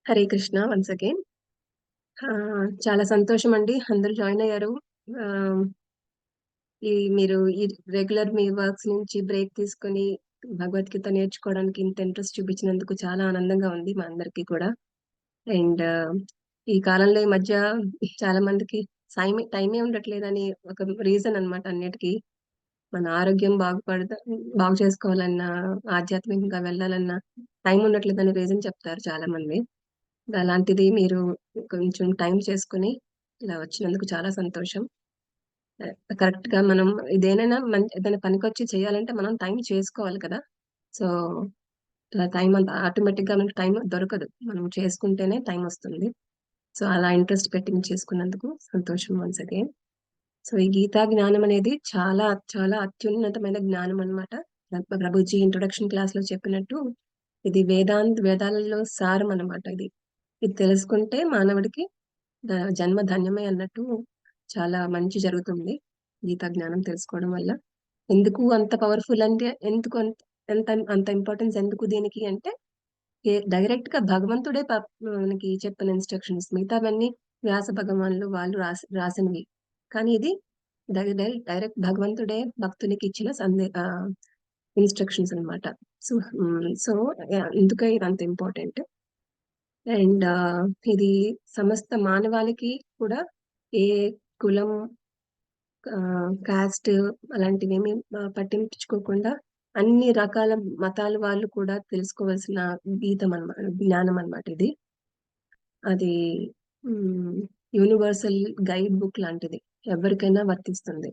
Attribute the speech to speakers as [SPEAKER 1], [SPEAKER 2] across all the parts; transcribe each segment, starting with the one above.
[SPEAKER 1] Hare Krishna once again. చాలా సంతోషం అండి, అందరూ జాయిన్ అయ్యారు. ఆహ్, మీరు ఈ రెగ్యులర్ మీ వర్క్స్ నుంచి బ్రేక్ తీసుకొని భగవద్గీత నేర్చుకోవడానికి ఇంత ఇంట్రెస్ట్ చూపించినందుకు చాలా ఆనందంగా ఉంది మా అందరికీ కూడా. అండ్ ఈ కాలంలో ఈ మధ్య చాలా మందికి టైమే ఉండట్లేదని ఒక రీజన్ అన్నమాట అన్నిటికీ. మన ఆరోగ్యం బాగు చేసుకోవాలన్నా, ఆధ్యాత్మికంగా వెళ్ళాలన్నా టైం ఉండట్లేదని రీజన్ చెప్తారు చాలా మంది. అలాంటిది మీరు కొంచెం టైం చేసుకొని ఇలా వచ్చినందుకు చాలా సంతోషం. కరెక్ట్ గా మనం ఏదైనా పనికొచ్చి చేయాలంటే మనం టైం చేసుకోవాలి కదా. సో టైం అంత ఆటోమేటిక్ గా మనకి టైం దొరకదు, మనం చేసుకుంటేనే టైం వస్తుంది. సో అలా ఇంట్రెస్ట్ పెట్టి చేసుకున్నందుకు సంతోషం వన్స్ అగైన్. సో ఈ గీతా జ్ఞానం అనేది చాలా చాలా అత్యున్నతమైన జ్ఞానం అన్నమాట. ప్రభుజీ ఇంట్రొడక్షన్ క్లాస్ లో చెప్పినట్టు ఇది వేదాలలో సారం అన్నమాట. ఇది తెలుసుకుంటే మానవుడికి జన్మ ధన్యమే అన్నట్టు చాలా మంచి జరుగుతుంది గీతా జ్ఞానం తెలుసుకోవడం వల్ల. ఎందుకు అంత పవర్ఫుల్ అంటే, ఎందుకు అంత ఇంపార్టెన్స్ ఎందుకు దీనికి అంటే, డైరెక్ట్ గా భగవంతుడే మనకి చెప్పిన ఇన్స్ట్రక్షన్స్. మిగతావన్నీ వ్యాస భగవాన్లు వాళ్ళు రాసినవి. కానీ ఇది డైరెక్ట్ భగవంతుడే భక్తునికి ఇచ్చిన ఇన్స్ట్రక్షన్స్ అన్నమాట. సో సో ఎందుకే ఇది అంత ఇంపార్టెంట్. అండ్ ఇది సమస్త మానవాళికి కూడా ఏ కులం, కాస్ట్ అలాంటివి ఏమి పట్టించుకోకుండా అన్ని రకాల మతాల వాళ్ళు కూడా తెలుసుకోవాల్సిన జ్ఞానం అన్నమాట ఇది. అది యూనివర్సల్ గైడ్ బుక్ లాంటిది, ఎవరికైనా వర్తిస్తుంది.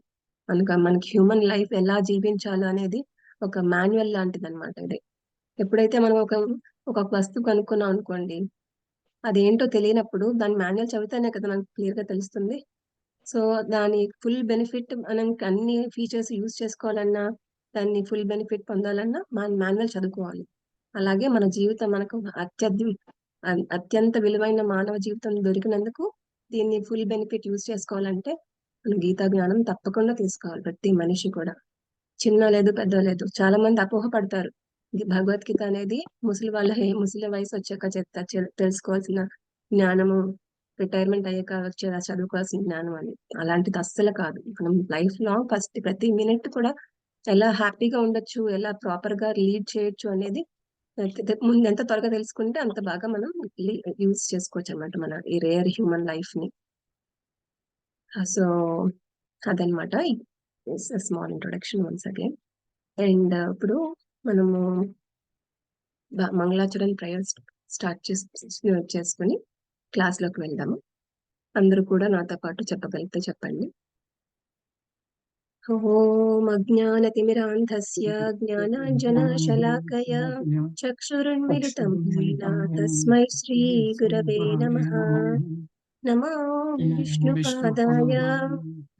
[SPEAKER 1] మనకి హ్యూమన్ లైఫ్ ఎలా జీవించాలో అనేది ఒక మాన్యువల్ లాంటిది అన్నమాట ఇది. ఎప్పుడైతే మనం ఒక వస్తువు కనుక్కున్నాం అనుకోండి, అదేంటో తెలియనప్పుడు దాని మాన్యువల్ చదివితేనే కదా మనకు క్లియర్ గా తెలుస్తుంది. సో దాని ఫుల్ బెనిఫిట్ మనం అన్ని ఫీచర్స్ యూజ్ చేసుకోవాలన్నా, దాన్ని ఫుల్ బెనిఫిట్ పొందాలన్నా మన మాన్యువల్ చదువుకోవాలి. అలాగే మన జీవితం మనకు అత్యంత విలువైన మానవ జీవితం దొరికినందుకు దీన్ని ఫుల్ బెనిఫిట్ యూజ్ చేసుకోవాలంటే మనం గీతా జ్ఞానం తప్పకుండా తీసుకోవాలి, ప్రతి మనిషి కూడా. చిన్న లేదు పెద్ద లేదు. చాలా మంది అపోహ పడతారు, భగవద్గీత అనేది ముసలి వయసు వచ్చాక తెలుసుకోవాల్సిన జ్ఞానము, రిటైర్మెంట్ అయ్యాక చదువుకోవాల్సిన జ్ఞానం అని. అలాంటిది అస్సలు కాదు. మనం లైఫ్ లాంగ్ ప్రతి మినిట్ కూడా ఎలా హ్యాపీగా ఉండొచ్చు, ఎలా ప్రాపర్ గా లీడ్ చేయొచ్చు అనేది ముందు ఎంత త్వరగా తెలుసుకుంటే అంత బాగా మనం యూజ్ చేసుకోవచ్చు అన్నమాట మన ఈ రేర్ హ్యూమన్ లైఫ్ ని. సో అదనమాట small introduction once again. And ఇప్పుడు మనము మంగళాచరణ ప్రేయర్ స్టార్ట్ చేసుకుని క్లాస్ లోకి వెళ్దాము. అందరూ కూడా నాతో పాటు చెప్పగలిగితే చెప్పండి. ఓం అజ్ఞానతిమిరాంధస్య జ్ఞానాంజనశలాకయా చక్షురున్మిలితం येन తస్మై శ్రీ గురవే నమః. నమో విష్ణుపాదాయ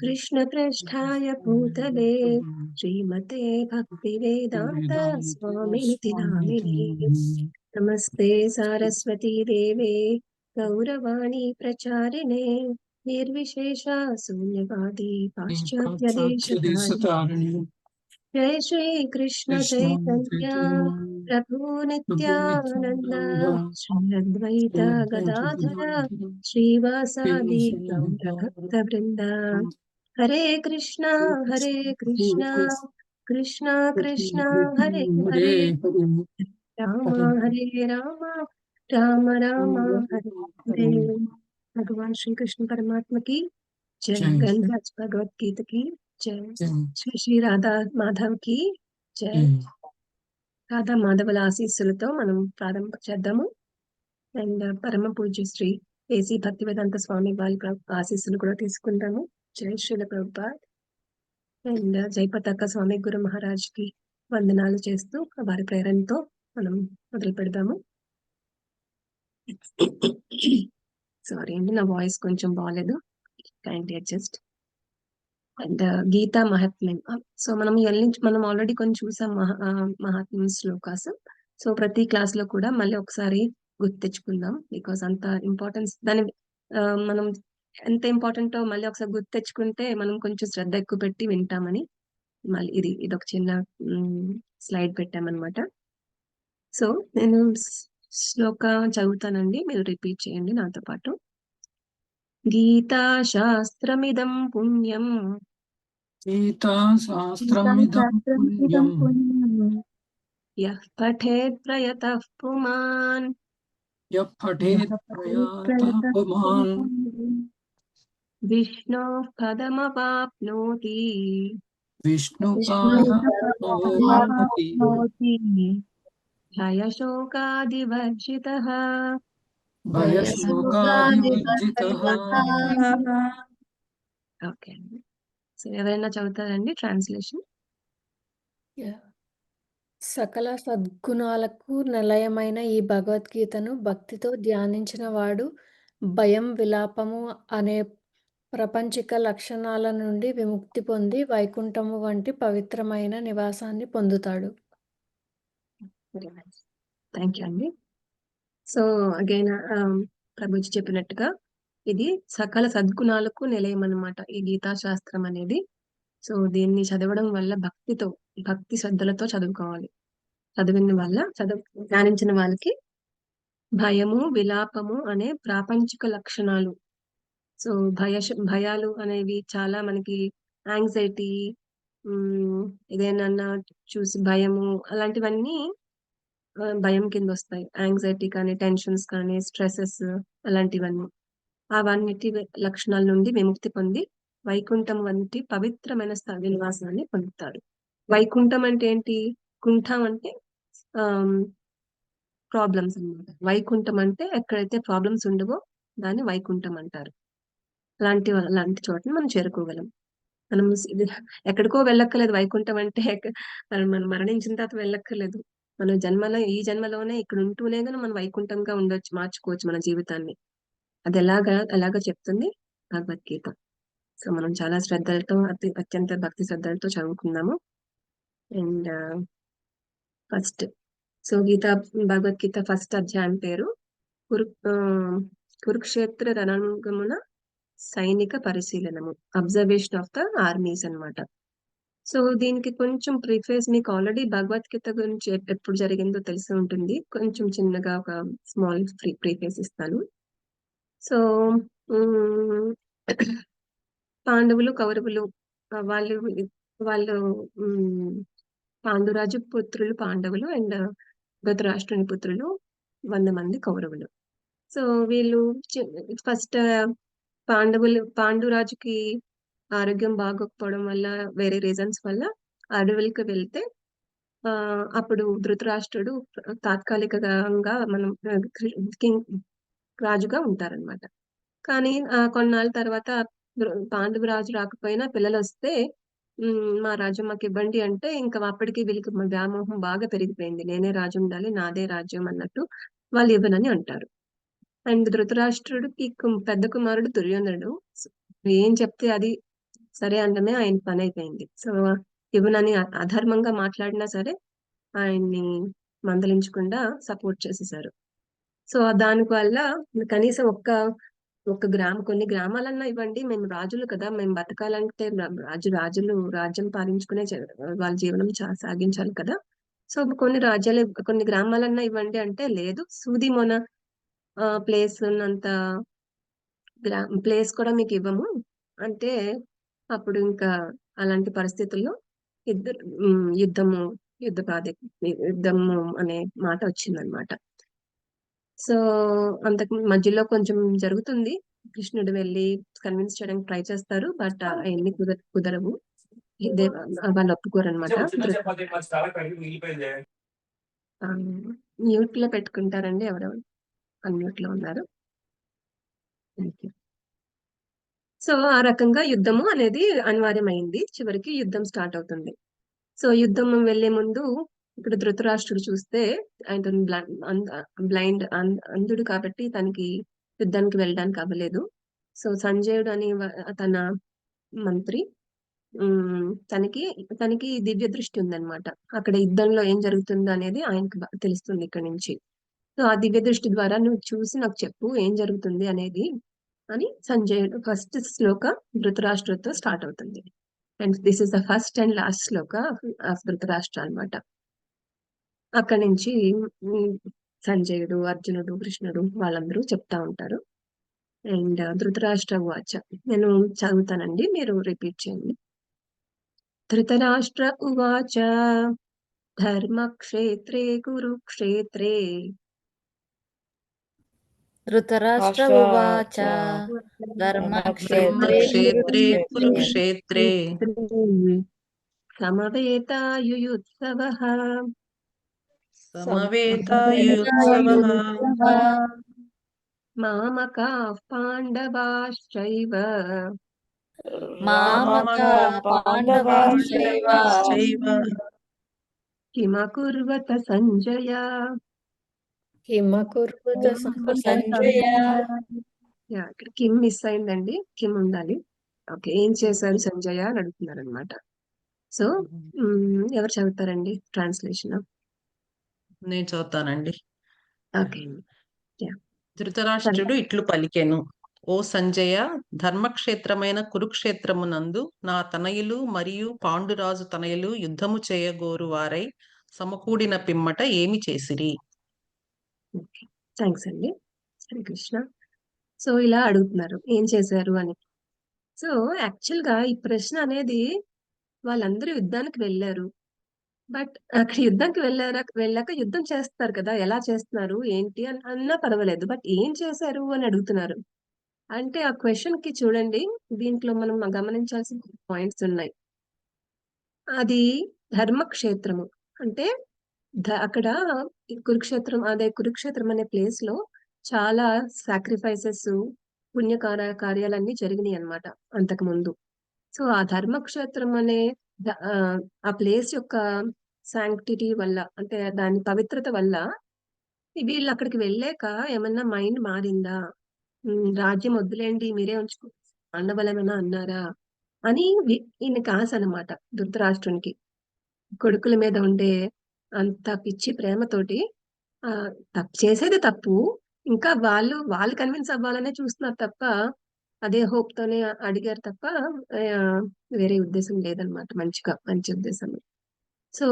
[SPEAKER 1] కృష్ణప్రేష్ఠాయ భూతలే శ్రీమతే భక్తివేదాంత స్వామినితి నామినే. నమస్తే సారస్వతీ దేవే గౌరవాణి ప్రచారిణే నిర్విశేష శూన్యవాది పాశ్చాత్య దేశతారిణి. జయ శ్రీ కృష్ణ చైతన్య ప్రభు నిత్యానంద శ్రీ అద్వైత గదాధర శ్రీవాసాది గౌర భక్త బృంద. హరే కృష్ణ కృష్ణ కృష్ణ హరే హరే, రామ హరే రామ రామ రామ హరే హరే. भगवान श्री कृष्ण परमात्मा की जय, गणराज भगवत गीता की जय, श्री श्री రాధా మాధవ్ కి జై. రాధా మాధవుల ఆశీస్సులతో మనం ప్రారంభం చేద్దాము. అండ్ పరమ పూజ్య శ్రీ ఏసీ భక్తివేదాంత స్వామి వారి ఆశీస్సులు కూడా తీసుకుంటాము. జై శ్రీల ప్రభుపాద్. అండ్ జై పతాక స్వామి గురు మహారాజ్ కి వందనాలు చేస్తూ వారి ప్రేరణతో మనం మొదలు పెడదాము. సారీ అండి, నా వాయిస్ కొంచెం బాగాలేదు, కైండ్లీ అడ్జస్ట్. అండ్ గీతా మహాత్మ్యం. సో మనం ఆల్రెడీ కొన్ని చూసాం మహాత్మ్యం శ్లోకాస్. సో ప్రతి క్లాస్ లో కూడా మళ్ళీ ఒకసారి గుర్తు తెచ్చుకుందాం, బికాస్ అంత ఇంపార్టెన్స్ దాని మనం ఎంత ఇంపార్టెంటో మళ్ళీ ఒకసారి గుర్తు తెచ్చుకుంటే మనం కొంచెం శ్రద్ధ ఎక్కువ పెట్టి వింటామని మళ్ళీ ఇది ఒక చిన్న స్లైడ్ పెట్టామన్నమాట. సో నేను శ్లోక చదువుతానండి, మీరు రిపీట్ చేయండి నాతో పాటు. గీతా శాస్త్రమిదం పుణ్యం
[SPEAKER 2] గీతా శాస్త్రమిదం పుణ్యం
[SPEAKER 1] యః పఠేత్ ప్రయతః పుమాన్
[SPEAKER 2] యః పఠేత్ ప్రయాతః పుమాన్
[SPEAKER 1] విష్ణోః పదమవాప్నోతి
[SPEAKER 2] విష్ణుపాదమాప్నోతి
[SPEAKER 1] భయశోకాదివర్జితః.
[SPEAKER 2] భయశోకాదివర్జితః.
[SPEAKER 1] ఓకే అండి. సో ఎవరైనా చదువుతారండి ట్రాన్స్లేషన్?
[SPEAKER 3] సకల సద్గుణాలకు నిలయమైన ఈ భగవద్గీతను భక్తితో ధ్యానించిన వాడు భయం, విలాపము అనే ప్రపంచిక లక్షణాల నుండి విముక్తి పొంది వైకుంఠము వంటి పవిత్రమైన నివాసాన్ని పొందుతాడు.
[SPEAKER 1] వెరీ నైస్, థ్యాంక్ యూ అండి. సో అగైన్ ప్రభుజీ చెప్పినట్టుగా ఇది సకల సద్గుణాలకు నిలయం అన్నమాట ఈ గీతా శాస్త్రం అనేది. సో దీన్ని చదవడం వల్ల భక్తి శ్రద్ధలతో చదువుకోవాలి. ధ్యానించిన వాళ్ళకి భయము, విలాపము అనే ప్రాపంచిక లక్షణాలు, సో భయాలు అనేవి చాలా మనకి యాంగ్జైటీ, ఏదైనా చూసి భయము అలాంటివన్నీ భయం కింద వస్తాయి. యాంగ్జైటీ కానీ, టెన్షన్స్ కానీ, స్ట్రెసెస్ అలాంటివన్నీ. అవన్నిటి లక్షణాల నుండి విముక్తి పొంది వైకుంఠం వంటి పవిత్రమైన నివాసాన్ని పొందుతాడు. వైకుంఠం అంటే ఏంటి? కుంఠం అంటే ప్రాబ్లమ్స్ అన్నమాట. వైకుంఠం అంటే ఎక్కడైతే ప్రాబ్లమ్స్ ఉండవో దాన్ని వైకుంఠం అంటారు. అలాంటి చోటని మనం చేరుకోగలం. మనం ఎక్కడికో వెళ్ళక్కర్లేదు. వైకుంఠం అంటే మనం మరణించిన తర్వాత వెళ్ళక్కర్లేదు. మన ఈ జన్మలోనే ఇక్కడ ఉంటూనే మనం వైకుంఠంగా ఉండొచ్చు, మార్చుకోవచ్చు మన జీవితాన్ని. అది ఎలాగా చెప్తుంది భగవద్గీత. సో మనం చాలా శ్రద్ధలతో, అత్యంత భక్తి శ్రద్ధలతో చదువుకుందాము. అండ్ ఫస్ట్ భగవద్గీత ఫస్ట్ అధ్యాయం పేరు కురుక్షేత్ర రణరంగమున సైనిక పరిశీలనము, అబ్జర్వేషన్ ఆఫ్ ద ఆర్మీస్ అన్నమాట. సో దీనికి కొంచెం ప్రిఫేస్, మీకు ఆల్రెడీ భగవద్గీత గురించి ఎప్పుడు జరిగిందో తెలిసి ఉంటుంది. కొంచెం చిన్నగా ఒక స్మాల్ ప్రిఫేస్ ఇస్తాను. సో పాండవులు, కౌరవులు, వాళ్ళు పాండురాజు పుత్రులు పాండవులు అండ్ ధృతరాష్ట్రుని పుత్రులు 100 మంది కౌరవులు. సో వీళ్ళు ఫస్ట్ పాండురాజుకి ఆరోగ్యం బాగోకపోవడం వల్ల, వేరే రీజన్స్ వల్ల అడవులకు వెళ్తే అప్పుడు ధృతరాష్ట్రుడు తాత్కాలికంగా మనం రాజుగా ఉంటారనమాట. కానీ కొన్నాళ్ళ తర్వాత పాండవ రాజు రాకపోయినా పిల్లలు వస్తే మా రాజ్యం మాకు ఇవ్వండి అంటే ఇంకా అప్పటికి వీళ్ళకి వ్యామోహం బాగా పెరిగిపోయింది. నేనే రాజు ఉండాలి, నాదే రాజ్యం అన్నట్టు వాళ్ళు ఇవ్వనని అంటారు. అండ్ ధృతరాష్ట్రుడికి పెద్ద కుమారుడు దుర్యోధనుడు ఏం చెప్తే అది సరే అనడమే ఆయన పని అయిపోయింది. సో ఇవ్వనని అధర్మంగా మాట్లాడినా సరే ఆయన్ని మందలించకుండా సపోర్ట్ చేసేసారు. సో దాని వల్ల కనీసం కొన్ని గ్రామాలన్నా ఇవ్వండి, మేము రాజులు కదా, మేము బతకాలంటే రాజులు రాజ్యం పాలించుకునే వాళ్ళ జీవనం సాగించాలి కదా. సో కొన్ని గ్రామాలన్నా ఇవ్వండి అంటే లేదు, సూదిమొన ప్లేస్ ఉన్నంత ప్లేస్ కూడా మీకు ఇవ్వము అంటే అప్పుడు ఇంకా అలాంటి పరిస్థితుల్లో యుద్ధము అనే మాట వచ్చిందనమాట. సో అంతకు మధ్యలో కొంచెం జరుగుతుంది. కృష్ణుడు వెళ్ళి కన్విన్స్ చేయడానికి ట్రై చేస్తారు, బట్ అవన్నీ కుదరవు. వాళ్ళు ఒప్పుకోరు అనమాట. మ్యూట్ లో పెట్టుకుంటారండి, ఎవరెవరు అన్మ్యూట్ లో ఉన్నారు. సో ఆ రకంగా యుద్ధము అనేది అనివార్యమైంది. చివరికి యుద్ధం స్టార్ట్ అవుతుంది. సో యుద్ధం వెళ్లే ముందు ఇక్కడ ధృతరాష్ట్రుడు చూస్తే ఆయన బ్లైండ్ అంధుడు కాబట్టి తనకి యుద్ధానికి వెళ్ళడానికి అవ్వలేదు. సో సంజయుడు అని తన మంత్రి, తనకి దివ్య దృష్టి ఉందన్నమాట. అక్కడ యుద్ధంలో ఏం జరుగుతుందో అనేది ఆయనకు తెలుస్తుంది ఇక్కడ నుంచి. సో ఆ దివ్య దృష్టి ద్వారా నువ్వు చూసి నాకు చెప్పు ఏం జరుగుతుంది అనేది అని సంజయుడు ఫస్ట్ శ్లోక ధృతరాష్ట్రుడితో స్టార్ట్ అవుతుంది. And this is the first and last Shloka of Dhritarashtra అనమాట. అక్కడి నుంచి సంజయుడు, అర్జునుడు, కృష్ణుడు వాళ్ళందరూ చెప్తా ఉంటారు. అండ్ ధృతరాష్ట్ర ఉవాచ, నేను చదువుతానండి, మీరు రిపీట్ చేయండి. ధృతరాష్ట్ర ఉవాచ ధర్మక్షేత్రే కురుక్షేత్రే
[SPEAKER 3] ధృతరాష్ట్ర ఉవాచ ధర్మక్షేత్రే
[SPEAKER 2] ధర్మక్షేత్రే
[SPEAKER 3] కురుక్షేత్రే
[SPEAKER 2] కురుక్షేత్రే
[SPEAKER 1] సమవేతాయుయుత్సవః
[SPEAKER 2] సమవేతాయుత్సవః
[SPEAKER 1] మామకాః పాండవాశ్చైవ
[SPEAKER 3] మామకా పాండవాశ్చైవ
[SPEAKER 2] పాండవాశ్చైవ
[SPEAKER 1] కిమకుర్వత సంజయ.
[SPEAKER 3] కిమకుర్వత సంజయ.
[SPEAKER 1] ఇక్కడ కిమ్ మిస్ అయిందండి, కిమ్ ఉండాలి. ఓకే, ఏం చేశారు సంజయ అని అడుగుతున్నారు అనమాట. సో ఎవరు చదువుతారండి ట్రాన్స్లేషన్?
[SPEAKER 4] నేను చదువుతానండి.
[SPEAKER 1] ఓకే,
[SPEAKER 4] ధృతరాష్ట్రుడు ఇట్లు పలికెను: ఓ సంజయ, ధర్మక్షేత్రమైన కురుక్షేత్రమునందు నా తనయులు మరియు పాండురాజు తనయులు యుద్ధము చేయగోరు వారై సమకూడిన పిమ్మట ఏమి చేసిరి?
[SPEAKER 1] థ్యాంక్స్ అండి. శ్రీకృష్ణ. సో ఇలా అడుగుతున్నారు ఏం చేశారు అని. సో యాక్చువల్ గా ఈ ప్రశ్న అనేది వాళ్ళందరూ యుద్ధానికి వెళ్ళారు, బట్ అక్కడ యుద్ధానికి వెళ్ళాక యుద్ధం చేస్తారు కదా, ఎలా చేస్తున్నారు ఏంటి అని అన్నా పర్వాలేదు, బట్ ఏం చేశారు అని అడుగుతున్నారు. అంటే ఆ క్వశ్చన్ కి చూడండి, దీంట్లో మనం గమనించాల్సిన పాయింట్స్ ఉన్నాయి. అది ధర్మక్షేత్రము అంటే అక్కడ కురుక్షేత్రం, అదే కురుక్షేత్రం అనే ప్లేస్ లో చాలా సాక్రిఫైసెస్, కార్యాలన్నీ జరిగినాయి అన్నమాట అంతకు ముందు. సో ఆ ధర్మక్షేత్రం అనే ఆ ప్లేస్ యొక్క శాంక్టిటీ వల్ల, అంటే దాని పవిత్రత వల్ల వీళ్ళు అక్కడికి వెళ్ళాక ఏమన్నా మైండ్ మారిందా, రాజ్యం వద్దులేండి మీరే ఉంచుకో పాండవులేమైనా అన్నారా అని ఈయనకి ఆశ అనమాట. ధృతరాష్ట్రునికి కొడుకుల మీద ఉండే అంత పిచ్చి ప్రేమతోటి తప్పు చేసేది తప్పు, ఇంకా వాళ్ళు కన్విన్స్ అవ్వాలనే చూస్తున్నారు తప్ప, అదే హోప్ తోనే అడిగారు తప్ప వేరే ఉద్దేశం లేదనమాట. మంచి ఉద్దేశం. సో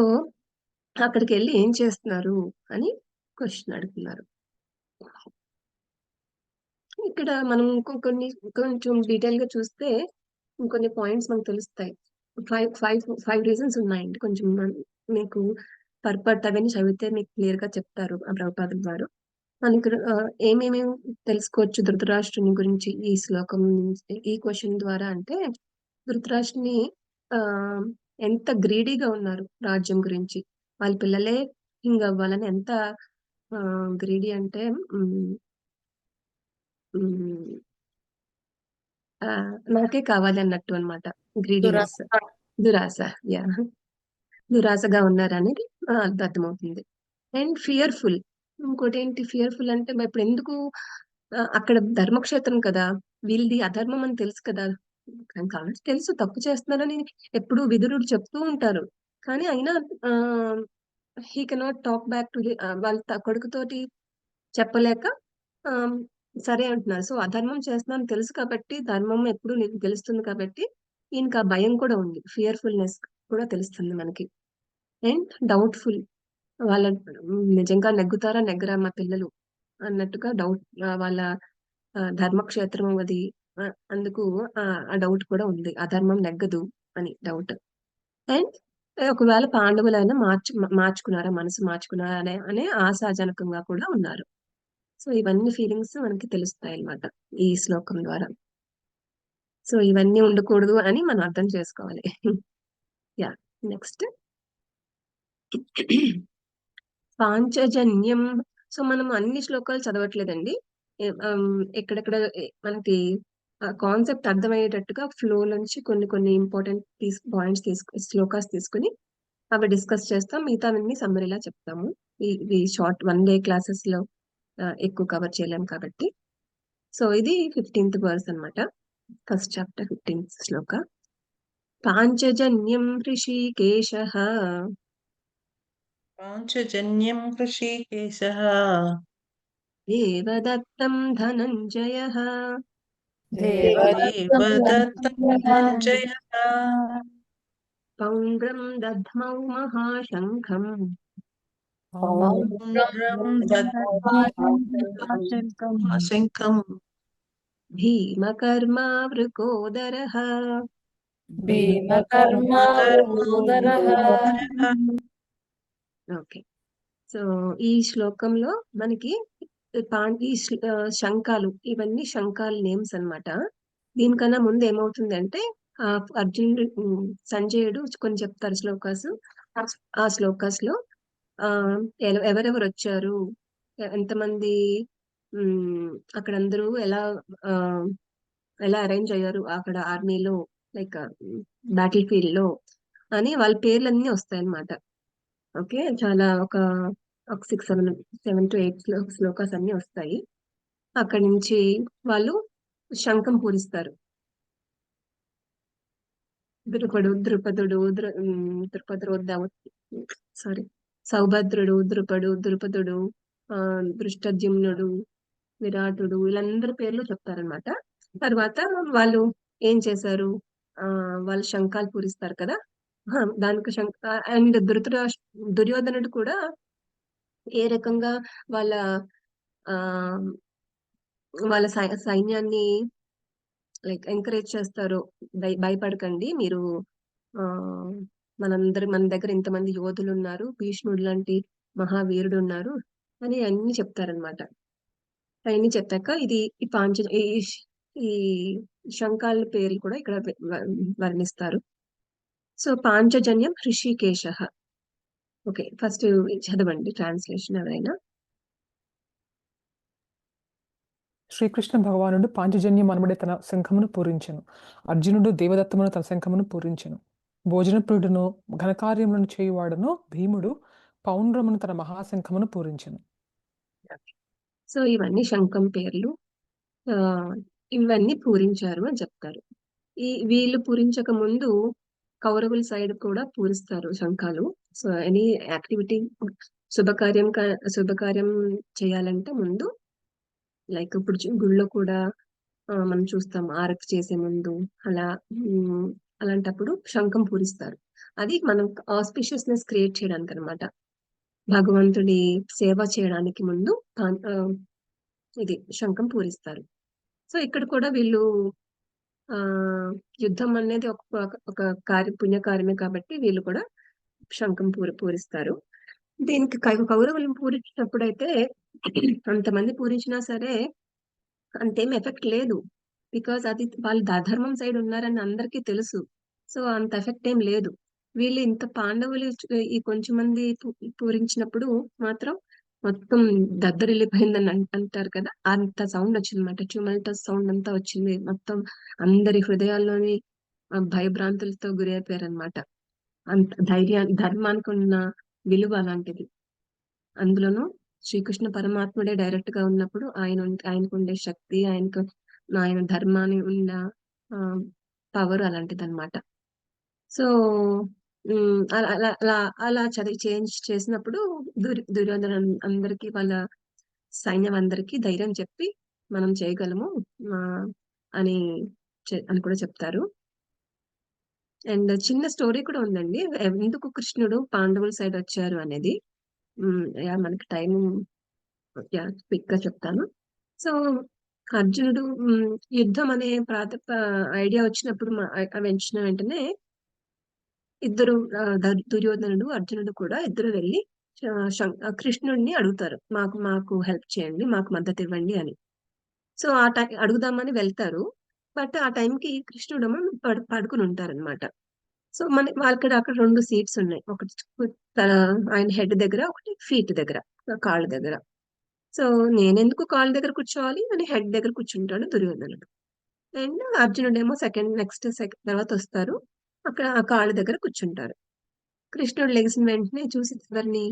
[SPEAKER 1] అక్కడికి వెళ్ళి ఏం చేస్తున్నారు అని క్వశ్చన్ అడుగుతున్నారు. ఇక్కడ మనం కొంచెం డీటెయిల్ గా చూస్తే ఇంకొన్ని పాయింట్స్ మనకు తెలుస్తాయి. ఫైవ్ రీజన్స్ ఉన్నాయండి. కొంచెం మీకు పర్పట్ అవన్నీ చదివితే మీకు క్లియర్ గా చెప్తారు ఆ ప్రభుపాదుల వారు. మనకి ఏమేమి తెలుసుకోవచ్చు ధృతరాష్ట్రుని గురించి ఈ శ్లోకం నుంచి, ఈ క్వశ్చన్ ద్వారా అంటే ధృతరాష్ట్రుని ఎంత గ్రీడీగా ఉన్నారు రాజ్యం గురించి, వాళ్ళ పిల్లలే కింగ్ అవ్వాలని ఎంత గ్రీడీ అంటే నాకే కావాలి అన్నట్టు అనమాట. గ్రీడీనెస్, దురాశ. యా, దురాశగా ఉన్నారు అనేది అర్థమవుతుంది. అండ్ ఫియర్ఫుల్, ఇంకోటి ఏంటి ఫియర్ఫుల్ అంటే ఇప్పుడు ఎందుకు అక్కడ ధర్మక్షేత్రం కదా, వీళ్ళది అధర్మం అని తెలుసు కదా, కాబట్టి తెలుసు తప్పు చేస్తున్నారని ఎప్పుడు విదురుడు చెప్తూ ఉంటారు, కానీ అయినా he cannot talk back to వాళ్ళ కొడుకుతోటి చెప్పలేక సరే అంటున్నారు. సో అధర్మం చేస్తున్నారని తెలుసు కాబట్టి, ధర్మం ఎప్పుడు గెలుస్తుంది కాబట్టి ఈయనకి ఆ భయం కూడా ఉంది, ఫియర్ఫుల్నెస్ కూడా తెలుస్తుంది మనకి. అండ్ డౌట్ఫుల్, వాళ్ళ నిజంగా నెగ్గుతారా నెగ్గరా మా పిల్లలు అన్నట్టుగా డౌట్, వాళ్ళ ధర్మక్షేత్రం అది, అందుకు ఆ డౌట్ కూడా ఉంది, అధర్మం నెగ్గదు అని డౌట్. అండ్ ఒకవేళ పాండవులైనా మార్చుకున్నారా, మనసు మార్చుకున్నారా అనే ఆశాజనకంగా కూడా ఉన్నారు. సో ఇవన్నీ ఫీలింగ్స్ మనకి తెలుస్తాయి అన్నమాట ఈ శ్లోకం ద్వారా. సో ఇవన్నీ ఉండకూడదు అని మనం అర్థం చేసుకోవాలి. Yeah, next Panchajanyam. సో మనం అన్ని శ్లోకాలు చదవట్లేదండి, ఎక్కడెక్కడ మనకి కాన్సెప్ట్ అర్థమయ్యేటట్టుగా ఫ్లో నుంచి కొన్ని ఇంపార్టెంట్ పాయింట్స్ శ్లోకాస్ తీసుకుని అవి డిస్కస్ చేస్తాం, మిగతావన్నీ సమ్మరీలా చెప్తాము. ఈ షార్ట్ 1 day క్లాసెస్ లో ఎక్కువ కవర్ చేయలేం కాబట్టి. సో ఇది 15th verse అన్నమాట, ఫస్ట్ చాప్టర్ 15th శ్లోక. పాంచజన్యం ఋషికేశః
[SPEAKER 4] పాంచజన్యం హృషీకేశః
[SPEAKER 1] దేవదత్తం ధనంజయః
[SPEAKER 4] దేవదత్తం ధనంజయః
[SPEAKER 1] పౌండ్రం దధ్మౌ మహాశంఖం
[SPEAKER 4] పౌండ్రం శంఖం
[SPEAKER 1] భీమకర్మావృకోదరః
[SPEAKER 3] భీమకర్మావృకోదరః
[SPEAKER 1] ఓకే. సో ఈ శ్లోకంలో మనకి శంఖాలు, ఇవన్నీ శంఖాలు నేమ్స్ అన్నమాట. దీనికన్నా ముందు ఏమవుతుంది అంటే అర్జునుడు సంజయుడు కొన్ని చెప్తారు శ్లోకాస్. ఆ శ్లోకాస్ లో ఎవరెవరు వచ్చారు, ఎంతమంది, అక్కడ అందరూ ఎలా అరేంజ్ అయ్యారు అక్కడ ఆర్మీలో, లైక్ బ్యాటిల్ ఫీల్డ్ లో అని వాళ్ళ పేర్లన్నీ వస్తాయి అన్నమాట. ఓకే, చాలా ఒక 7 to 8 శ్లోకాస్ అన్ని వస్తాయి. అక్కడి నుంచి వాళ్ళు శంఖం పూరిస్తారు. ద్రుపదుడు సారీ సౌభద్రుడు, ద్రుపదుడు, దృష్టద్యుమ్నుడు, విరాటుడు, వీళ్ళందరి పేర్లు చెప్తారనమాట. తర్వాత వాళ్ళు ఏం చేశారు, వాళ్ళు శంఖాలు పూరిస్తారు కదా, దానికి అండ్ దుర్యోధనుడు కూడా ఏ రకంగా వాళ్ళ ఆ వాళ్ళ సైన్యాన్ని లైక్ ఎంకరేజ్ చేస్తారు, భయపడకండి మీరు, ఆ మన దగ్గర ఇంతమంది యోధులు ఉన్నారు, భీష్ముడు లాంటి మహావీరుడు ఉన్నారు అని అన్ని చెప్తారనమాట. అవన్నీ చెప్పాక ఇది ఈ శంఖాల పేర్లు కూడా ఇక్కడ వర్ణిస్తారు. So Panchajanyam Hrishikesha. Okay, first చదవండి ట్రాన్స్లేషన్ ఎవరైనా.
[SPEAKER 5] శ్రీకృష్ణ భగవానుడు పాంచజన్యం అనబడే తన శంఖమును పూరించెను. అర్జునుడు దేవదత్తమును తన శంఖమును పూరించెను. భోజనప్రియుడును ఘనకార్యములను చేయువాడును భీముడు పౌండ్రమును తన మహాశంఖమును పూరించెను.
[SPEAKER 1] సో ఇవన్నీ శంఖం పేర్లు, ఇవన్నీ పూరించారు అని చెప్తారు. వీళ్ళు పూరించక ముందు కౌరవుల సైడ్ కూడా పూరిస్తారు శంఖాలు. సో ఎనీ యాక్టివిటీ, శుభకార్యం చేయాలంటే ముందు, లైక్ ఇప్పుడు గుళ్ళో కూడా మనం చూస్తాం ఆరతి చేసే ముందు అలాంటప్పుడు శంఖం పూరిస్తారు. అది మనం ఆస్పిషియస్నెస్ క్రియేట్ చేయడానికి అనమాట. భగవంతుడి సేవ చేయడానికి ముందు ఇది శంఖం పూరిస్తారు. సో ఇక్కడ కూడా వీళ్ళు యుద్ధం అనేది ఒక పుణ్యకార్యమే కాబట్టి వీళ్ళు కూడా శంఖం పూరిస్తారు. దీనికి కౌరవులను పూరించినప్పుడు అయితే అంతమంది పూరించినా సరే అంతేం ఎఫెక్ట్ లేదు, బికాజ్ అది వాళ్ళు ధర్మం సైడ్ ఉన్నారని అందరికీ తెలుసు. సో అంత ఎఫెక్ట్ ఏం లేదు. వీళ్ళు ఇంత పాండవులు ఈ కొంచెం మంది పూరించినప్పుడు మాత్రం మొత్తం దద్దరిల్లిపోయిందని అంటారు కదా, అంత సౌండ్ వచ్చింది అనమాట. ట్యూమల్టస్ సౌండ్ అంతా వచ్చింది, మొత్తం అందరి హృదయాల్లోని భయభ్రాంతులతో గురి అయిపోయారు అనమాట. అంత ధర్మానికి ఉన్న విలువ అలాంటిది. అందులోనూ శ్రీకృష్ణ పరమాత్ముడే డైరెక్ట్ గా ఉన్నప్పుడు ఆయనకు ఉండే శక్తి, ఆయన ధర్మాన్ని ఉన్న పవర్ అలాంటిది అనమాట. సో అలా చేంజ్ చేసినప్పుడు దుర్యోధన అందరికి, వాళ్ళ సైన్యం అందరికి ధైర్యం చెప్పి మనం చేయగలము అని కూడా చెప్తారు. అండ్ చిన్న స్టోరీ కూడా ఉందండి, ఎందుకు కృష్ణుడు పాండవుల సైడ్ వచ్చారు అనేది. మనకి టైం క్విక్ గా చెప్తాను. సో అర్జునుడు యుద్ధం అనే ఐడియా వచ్చినప్పుడు వెంచిన వెంటనే ఇద్దరు, దుర్యోధనుడు అర్జునుడు కూడా ఇద్దరు వెళ్ళి కృష్ణుడిని అడుగుతారు, మాకు హెల్ప్ చేయండి, మాకు మద్దతు ఇవ్వండి అని. సో ఆ టైం అడుగుదామని వెళ్తారు. బట్ ఆ టైంకి కృష్ణుడు పడుకుని ఉంటారనమాట. సో అక్కడ 2 సీట్స్ ఉన్నాయి, ఒకటి ఆయన హెడ్ దగ్గర, ఒకటి ఫీట్ దగ్గర, కాళ్ళ దగ్గర. సో నేనెందుకు కాళ్ళ దగ్గర కూర్చోవాలి అని హెడ్ దగ్గర కూర్చుంటాడు దుర్యోధనుడు. అండ్ అర్జునుడేమో నెక్స్ట్ తర్వాత వస్తారు, అక్కడ ఆ కాళ్ళ దగ్గర కూర్చుంటారు. కృష్ణుడు లేచిన వెంటనే చూసి ఎవరిని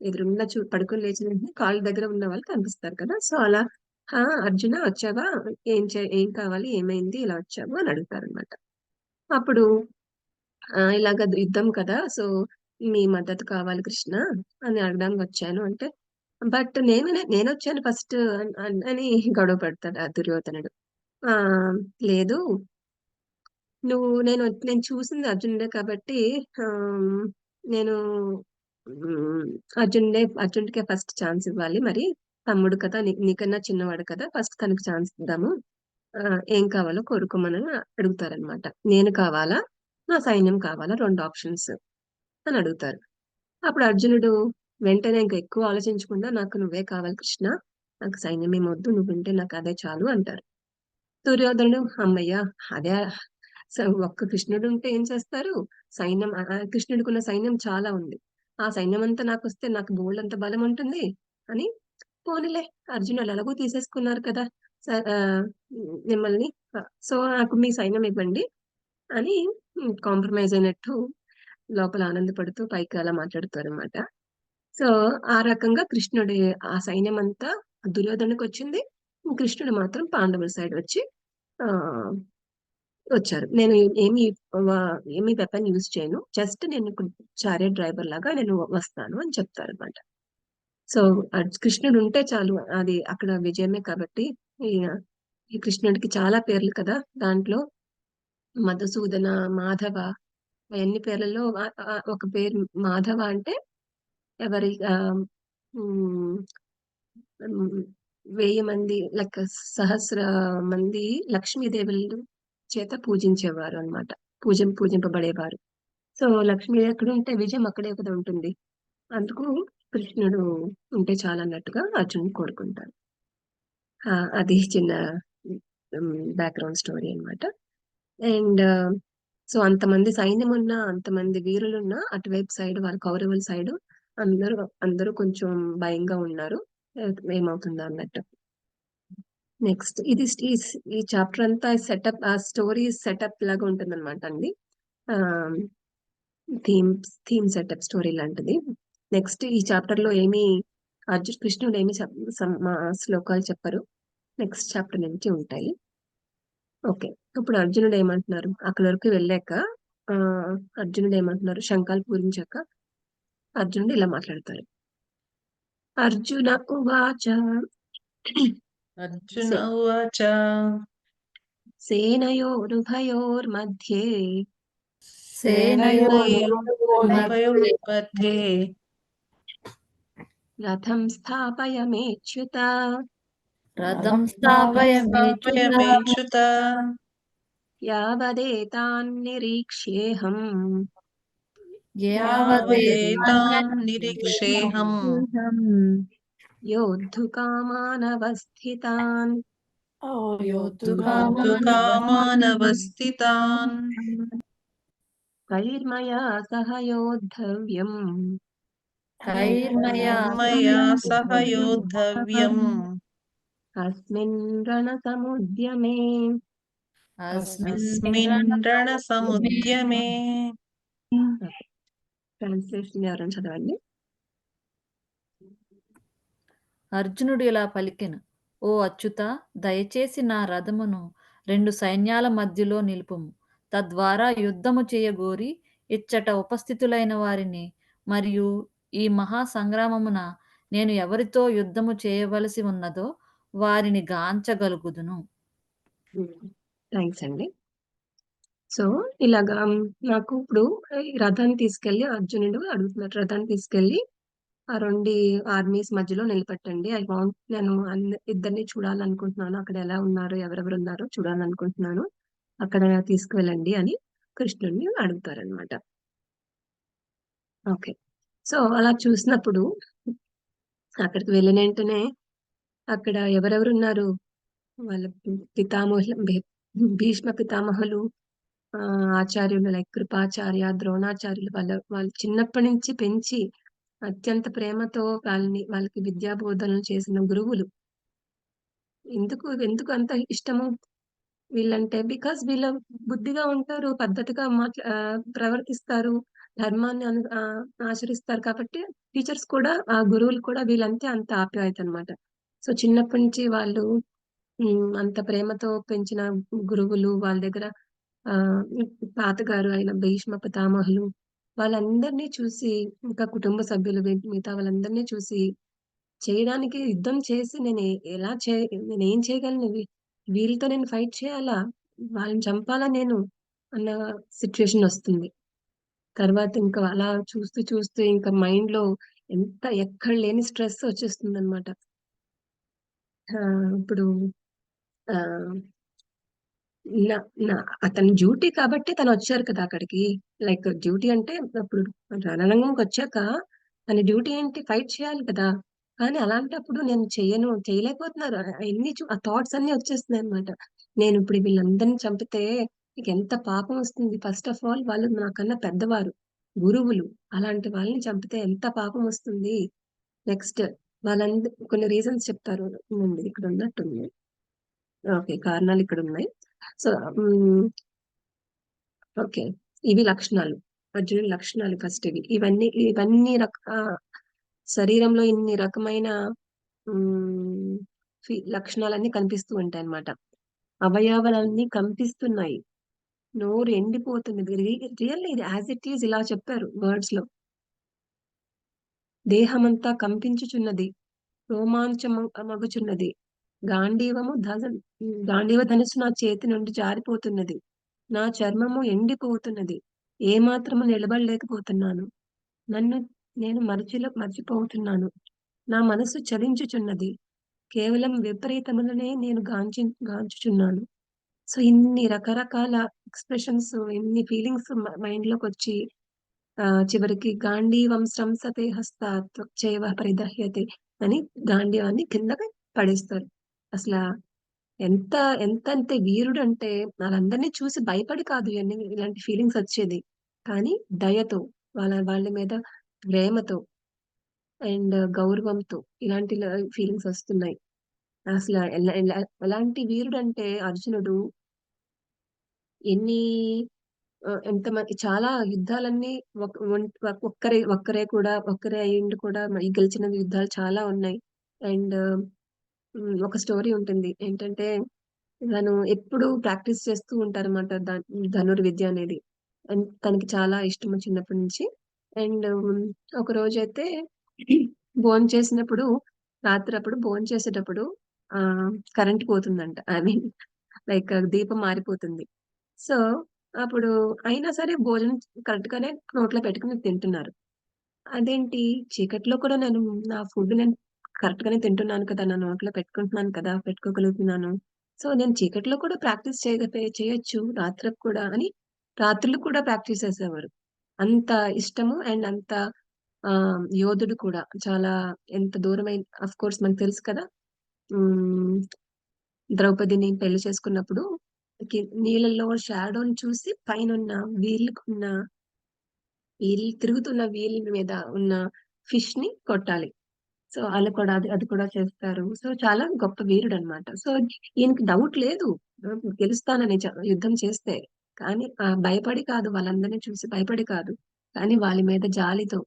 [SPEAKER 1] ఎదురున్న పడుకొని లేచిన వెంటనే కాళ్ళ దగ్గర ఉన్న వాళ్ళు కనిపిస్తారు కదా. సో అలా అర్జున వచ్చావా, ఏం కావాలి, ఏమైంది, ఇలా వచ్చావు అని అడుగుతారు అనమాట. అప్పుడు ఇలాగ యుద్ధం కదా, సో మీ మద్దతు కావాలి కృష్ణ అని అడగడానికి వచ్చాను అంటే, బట్ నేను వచ్చాను ఫస్ట్ అని గొడవ పడతాడు ఆ దుర్యోధనుడు. లేదు, నేను చూసింది అర్జునుడే కాబట్టి నేను ఉమ్, అర్జునుడికే ఫస్ట్ ఛాన్స్ ఇవ్వాలి. మరి తమ్ముడు కదా, నీకన్నా చిన్నవాడు కదా, ఫస్ట్ తనకి ఛాన్స్ ఇద్దాము. ఏం కావాలో కోరుకోమని అడుగుతారనమాట. నేను కావాలా, నా సైన్యం కావాలా, 2 ఆప్షన్స్ అని అడుగుతారు. అప్పుడు అర్జునుడు వెంటనే ఇంకా ఎక్కువ ఆలోచించకుండా, నాకు నువ్వే కావాలి కృష్ణ, నాకు సైన్యం ఏమొద్దు, నువ్వుంటే నాకు అదే చాలు అంటారు. దుర్యోధనుడు అమ్మయ్య, అదే ఒక్క కృష్ణుడు ఉంటే ఏం చేస్తారు, సైన్యం కృష్ణుడికి ఉన్న సైన్యం చాలా ఉంది, ఆ సైన్యం అంతా నాకు వస్తే నాకు బోల్డ్ అంత బలం ఉంటుంది అని, పోనీలే అర్జునుడు ఎలాగో తీసేసుకున్నారు కదా మిమ్మల్ని, సో నాకు మీ సైన్యం ఇవ్వండి అని కాంప్రమైజ్ అయినట్టు లోపల ఆనందపడుతూ పైకి అలా మాట్లాడుతారు అనమాట. సో ఆ రకంగా కృష్ణుడి ఆ సైన్యం అంతా దుర్యోధనుడికి వచ్చింది, కృష్ణుడు మాత్రం పాండవుల సైడ్ వచ్చి ఆ వచ్చారు. నేను ఏమి వెపన్ యూజ్ చేయను, జస్ట్ నేను చారియట్ డ్రైవర్ లాగా నేను వస్తాను అని చెప్తారు అనమాట. సో కృష్ణుడు ఉంటే చాలు, అది అక్కడ విజయమే. కాబట్టి ఈ కృష్ణుడికి చాలా పేర్లు కదా, దాంట్లో మధుసూదన, మాధవ, అవన్నీ పేర్లలో ఒక పేరు మాధవ అంటే ఎవరి 1000 మంది లెక్క, సహస్ర మంది లక్ష్మీదేవులు చేత పూజించేవారు అనమాట, పూజింపబడేవారు. సో లక్ష్మీ ఎక్కడ ఉంటే విజయం అక్కడే కదా ఉంటుంది, అందుకు కృష్ణుడు ఉంటే చాలా అన్నట్టుగా అర్జునుడు కోరుకుంటారు. అది చిన్న బ్యాక్గ్రౌండ్ స్టోరీ అన్నమాట. అండ్ సో అంతమంది సైన్యం ఉన్నా, అంతమంది వీరులున్నా, అటువైపు సైడ్ వాళ్ళ కౌరవుల సైడ్ అందరూ కొంచెం భయంగా ఉన్నారు, ఏమవుతుందో అన్నట్టు. నెక్స్ట్ ఇది ఈ చాప్టర్ అంతా సెటప్, ఆ స్టోరీ సెటప్ లాగా ఉంటుంది అనమాట అండి. థీమ్ సెటప్ స్టోరీ లాంటిది. నెక్స్ట్ ఈ చాప్టర్ లో కృష్ణుడు ఏమి శ్లోకాలు చెప్పరు, నెక్స్ట్ చాప్టర్ నుంచి ఉంటాయి. ఓకే, ఇప్పుడు అర్జునుడు ఏమంటున్నారు, అక్కడి వరకు వెళ్ళాక అర్జునుడు ఏమంటున్నారు, శంఖాలు పూరించాక అర్జునుడు ఇలా మాట్లాడతారు. అర్జున ఉవాచ
[SPEAKER 4] అర్జున ఉవాచ
[SPEAKER 1] సేనయోరుభయోర్मध्ये
[SPEAKER 4] సేనయోరుభయోర్मध्ये
[SPEAKER 1] రథం స్థాపయమేచ్యుత
[SPEAKER 3] రథం స్థాపయమేచ్యుత
[SPEAKER 4] స్థాపయమేచ్యుత
[SPEAKER 1] యావదేతాన్నిరీక్ష్యేహం
[SPEAKER 4] యావదేతాన్ నిరీక్షేహం
[SPEAKER 1] యోద్ధుకామానవస్థితాన్
[SPEAKER 4] యోద్ధుకామానవస్థితాన్
[SPEAKER 1] కైర్మయా సహ యోద్ధవ్యం
[SPEAKER 4] మయా సహ యోద్ధవ్యం
[SPEAKER 1] అస్మిన్ రణసముద్యమే.
[SPEAKER 4] అస్మిన్ రణసముద్యమే.
[SPEAKER 1] ట్రాన్స్లేషన్ ఎవరైనా చదవండి.
[SPEAKER 3] అర్జునుడు ఇలా పలికెను, ఓ అచ్యుత, దయచేసి నా రథమును 2 సైన్యాల మధ్యలో నిలుపుము, తద్వారా యుద్ధము చేయగోరి ఇచ్చట ఉపస్థితులైన వారిని మరియు ఈ మహా సంగ్రామమున నేను ఎవరితో యుద్ధము చేయవలసి ఉన్నదో వారిని గాంచగలుగుదును.
[SPEAKER 1] థ్యాంక్స్ అండి. సో ఇలాగా నాకు ఇప్పుడు ఈ రథాన్ని తీసుకెళ్లి అర్జునుడు అడుగుతున్నట్టు, రథాన్ని తీసుకెళ్లి ఆ 2 ఆర్మీస్ మధ్యలో నిలబెట్టండి, నేను ఇద్దరిని చూడాలనుకుంటున్నాను, అక్కడ ఎలా ఉన్నారు, ఎవరెవరు ఉన్నారో చూడాలనుకుంటున్నాను, అక్కడ తీసుకువెళ్ళండి అని కృష్ణుడిని అడుగుతారనమాట. ఓకే, సో అలా చూసినప్పుడు అక్కడికి వెళ్ళిన వెంటనే అక్కడ ఎవరెవరు ఉన్నారు, వాళ్ళ భీష్మ పితామహులు, ఆచార్యులు లైక్ కృపాచార్య, ద్రోణాచార్యులు, వాళ్ళు చిన్నప్పటి నుంచి పెంచి అత్యంత ప్రేమతో వాళ్ళకి విద్యాబోధనలు చేసిన గురువులు. ఎందుకు అంత ఇష్టము వీళ్ళంటే, బికాస్ వీళ్ళ బుద్ధిగా ఉంటారు, పద్ధతిగా ప్రవర్తిస్తారు, ధర్మాన్ని ఆచరిస్తారు. కాబట్టి టీచర్స్ కూడా, ఆ గురువులు కూడా వీళ్ళంటే అంత ఆప్యాయత అనమాట. సో చిన్నప్పటి నుంచి వాళ్ళు అంత ప్రేమతో పెంచిన గురువులు, వాళ్ళ దగ్గర తాతగారు అయిన భీష్మ పితామహులు, వాళ్ళందరినీ చూసి, ఇంకా కుటుంబ సభ్యులు మిగతా వాళ్ళందరినీ చూసి, చేయడానికి యుద్ధం చేసి నేనేం చేయగలను, వీళ్ళతో నేను ఫైట్ చేయాలా, వాళ్ళని చంపాలా నేను అన్న సిచ్యువేషన్ వస్తుంది. తర్వాత ఇంకా అలా చూస్తూ చూస్తూ ఇంకా మైండ్‌లో ఎక్కడ లేని స్ట్రెస్ వచ్చేస్తుందన్నమాట. ఇప్పుడు ఆహ్, నా నా అతని డ్యూటీ కాబట్టి తనొచ్చారు కదా అక్కడికి. లైక్ డ్యూటీ అంటే అప్పుడు రణరంగంకొచ్చాక తన డ్యూటీ ఏంటి? ఫైట్ చేయాలి కదా! కానీ అలాంటప్పుడు నేను చేయలేకపోతున్నారు. ఆ థాట్స్ అన్నీ వచ్చేస్తున్నాయన్నమాట. నేనిప్పుడు వీళ్ళందరిని చంపితే నీకెంత పాపం వస్తుంది. ఫస్ట్ ఆఫ్ ఆల్ వాళ్ళు నాకన్నా పెద్దవారు. గురువులు. అలాంటి వాళ్ళని చంపితే ఎంత పాపం వస్తుంది. నెక్స్ట్ కొన్ని రీజన్స్ చెప్తారు. ఇక్కడ ఉన్నట్టుంది. ఓకే. కారణాలు ఇక్కడున్నాయి. So, okay. ఇవి లక్షణాలు. అర్జునుడి లక్షణాలు ఫస్ట్ ఇవి. ఇవన్నీ శరీరంలో ఇన్ని రకమైన హ్మ్. లక్షణాలన్నీ కనిపిస్తూ ఉంటాయన్నమాట. అవయవాలన్నీ కంపిస్తున్నాయి. నోరు ఎండిపోతున్నది. రియల్లీ ఇది యాజ్ ఇట్ ఈజ్ ఇలా చెప్పారు వర్డ్స్‌లో. దేహమంతా కంపించుచున్నది. మగుచున్నది. గాంధీవ ధనుస్సు నా చేతి నుండి జారిపోతున్నది. నా చర్మము ఎండిపోతున్నది. ఏమాత్రము నిలబడలేకపోతున్నాను. నన్ను నేను మరచిపోతున్నాను. నా మనస్సు చలించుచున్నది. కేవలం విపరీతములనే నేను గాంచుచున్నాను. సో, ఇన్ని రకరకాల ఎక్స్‌ప్రెషన్స్, ఇన్ని ఫీలింగ్స్ మైండ్‌లోకొచ్చి చివరికి గాండీవం స్రంసతే హస్తాత్ త్వక్చైవ పరిదహ్యతే అని గాండీవాన్ని కిందకి పడేస్తారు. అసలా ఎంత ఎంతంటే వీరుడంటే వాళ్ళందరిని చూసి భయపడి కాదు ఇలాంటి ఫీలింగ్స్ వచ్చేది. కానీ దయతో, వాళ్ళ మీద ప్రేమతో అండ్ గౌరవంతో ఇలాంటి ఫీలింగ్స్ వస్తున్నాయి. అసల ఎలాంటి వీరుడంటే అర్జునుడు ఎన్ని చాలా యుద్ధాలన్నీ ఒక్కరే అయ్యుండి కూడా గెలిచిన యుద్ధాలు చాలా ఉన్నాయి. అండ్ ఒక స్టోరీ ఉంటుంది. ఏంటంటే తను ఎప్పుడూ ప్రాక్టీస్ చేస్తూ ఉంటారన్నమాట. ధనుర్విద్య అనేది. అండ్ తనకి చాలా ఇష్టము చిన్నప్పటి నుంచి. అండ్ ఒకరోజైతే భోంచేసినప్పుడు రాత్రప్పుడు భోంచేసేటప్పుడు కరెంట్ పోతుందంట. ఐ మీన్ లైక్ దీపం మారిపోతుంది. సో, అప్పుడు అయినా సరే భోజనం కరెక్ట్‌గానే నోట్లో పెట్టుకొని తింటున్నారు. అదేంటి చీకట్లో కూడా నా ఫుడ్ నేను కరెక్ట్‌గానే తింటున్నాను కదా! నా నోట్లో పెట్టుకుంటున్నాను కదా! పెట్టుకోగలుగుతున్నాను. సో, నేను చీకట్లో కూడా ప్రాక్టీస్ చేయొచ్చు రాత్రికి కూడా అని రాత్రులు కూడా ప్రాక్టీస్ చేసేవారు. అంత ఇష్టము అండ్ అంత యోధుడు కూడా. చాలా ఎంత దూరమైన ఆఫ్‌కోర్స్ మనకు తెలుసు కదా! హ్మ్. ద్రౌపదిని పెళ్లి చేసుకున్నప్పుడు నీళ్ళల్లో షాడోని చూసి పైనున్న తిరుగుతున్న వీల్ మీద ఉన్న ఫిష్‌ని కొట్టాలి. సో, ఆళ్ళు కూడా అది కూడా చేస్తారు. సో, చాలా గొప్ప వీరుడనమాట. సో, ఈయనకి డౌట్ లేదు. గెలుస్తానని యుద్ధం చేస్తే. కానీ భయపడి కాదు, వాళ్ళందరిని చూసి భయపడి కాదు. కానీ వాళ్ళ మీద జాలితో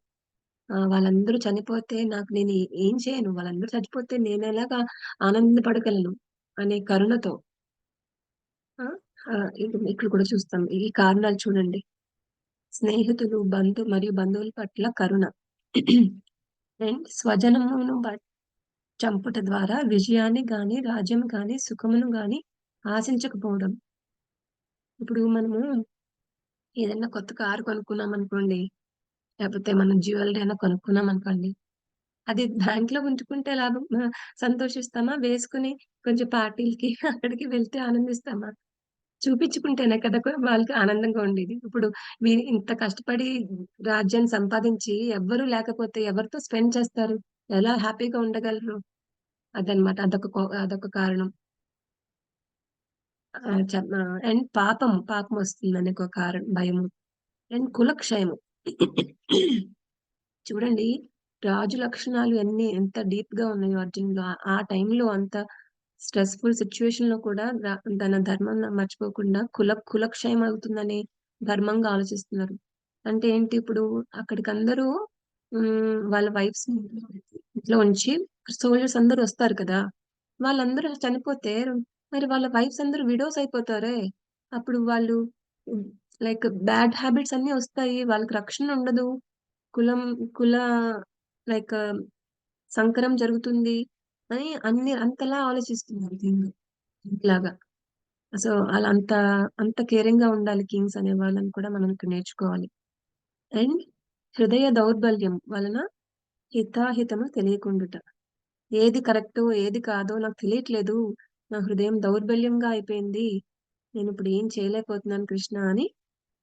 [SPEAKER 1] వాళ్ళందరూ చనిపోతే నేను ఏం చేయను? వాళ్ళందరూ చచ్చిపోతే నేనెలాగా ఆనందపడగలను? అనే కరుణతో ఆ! ఇక్కడ కూడా చూస్తాం. ఈ కారణాలు చూడండి. స్నేహితులు, మరియు బంధువుల పట్ల కరుణ. అండ్ స్వజనమును చంపుట ద్వారా విజయాన్ని గాని, రాజ్యం గాని, సుఖమును గాని ఆశించకపోవడం. ఇప్పుడు మనము ఏదైనా కొత్త కారు కొనుక్కున్నామనుకోండి, లేకపోతే మనం జ్యువెలరీ అయినా కొనుక్కున్నామనుకోండి, అది బ్యాంక్‌లో ఉంచుకుంటే లాభం సంతోషిస్తామా? వేసుకొని కొంచెం పార్టీలకి అక్కడికి వెళ్తే ఆనందిస్తామా? చూపించుకుంటేనే కదా వాళ్ళకి ఆనందంగా ఉండేది. ఇప్పుడు మీరు ఇంత కష్టపడి రాజ్యాన్ని సంపాదించి ఎవ్వరు లేకపోతే ఎవరితో స్పెండ్ చేస్తారు? ఎలా హ్యాపీగా ఉండగలరు? అదనమాట. అదొక కారణం. అండ్ పాపమొస్తుందని ఒక భయము. అండ్ కులక్షయము. చూడండి రాజు లక్షణాలు ఎంత డీప్‌గా ఉన్నాయో అర్జున్‌లో. ఆ టైంలో అంత స్ట్రెస్‌ఫుల్ సిట్యుయేషన్‌లో కూడా తన ధర్మం మర్చిపోకుండా కులక్షయం అవుతుందని ధర్మంగా ఆలోచిస్తున్నారు. అంటే ఏంటి ఇప్పుడు అక్కడికందరూ వాళ్ళ వైఫ్స్‌ని ఇంట్లో ఉంచి సోల్జర్స్ అందరూ వస్తారు కదా! వాళ్ళందరూ చనిపోతే మరి వాళ్ళ వైఫ్స్ అందరూ విడోస్ అయిపోతారే! అప్పుడు వాళ్ళు హ్మ్, లైక్ బ్యాడ్ హాబిట్స్ అన్నీ వస్తాయి. వాళ్ళకి రక్షణ ఉండదు. కులం కుల లైక్ సంకరం జరుగుతుంది అని అంతలా ఆలోచిస్తున్నారు దీన్ని. ఇలాగా. సో, అంత కేరింగ్‌గా ఉండాలి కింగ్స్ అనే వాళ్ళని కూడా మనం ఇక్కడ నేర్చుకోవాలి. అండ్ హృదయ దౌర్బల్యం వలన హితాహితము తెలియకుండుట. ఏది కరెక్టో ఏది కాదో నాకు తెలియట్లేదు, నా హృదయం దౌర్బల్యంగా అయిపోయింది, నేను ఇప్పుడు ఏం చేయలేకపోతున్నాను కృష్ణ అని.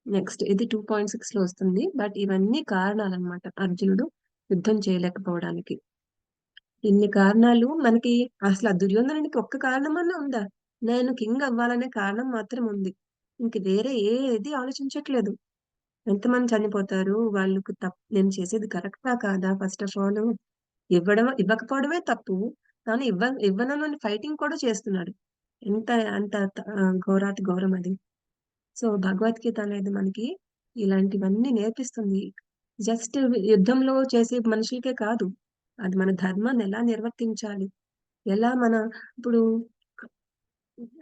[SPEAKER 1] నెక్స్ట్ ఇది 2.6 లో వస్తుంది. బట్ ఇవన్నీ కారణాలన్నమాట అర్జునుడు యుద్ధం చేయలేకపోవడానికి. ఇన్ని కారణాలు మనకి, అసలు ఆ దుర్యోధనునికి ఒక్క కారణమన్నా ఉందా? నేను కింగ్ అవ్వాలనే కారణం మాత్రం ఉంది, ఇంక వేరే ఏది ఆలోచించట్లేదు. ఎంతమంది చనిపోతారు, వాళ్ళకు నేను చేసేది కరెక్టా కాదా, ఫస్ట్ ఆఫ్ ఆల్ ఇవ్వకపోవడమే తప్పు, కానీ ఇవ్వనని ఫైటింగ్ కూడా చేస్తున్నాడు. ఎంత అంత ఘోరాతి ఘోరం అది. సో భగవద్గీత అనేది మనకి ఇలాంటివన్నీ నేర్పిస్తుంది. జస్ట్ యుద్ధంలో చేసే మనుషులకే కాదు, అది మన ధర్మాన్ని ఎలా నిర్వర్తించాలి, ఎలా మన ఇప్పుడు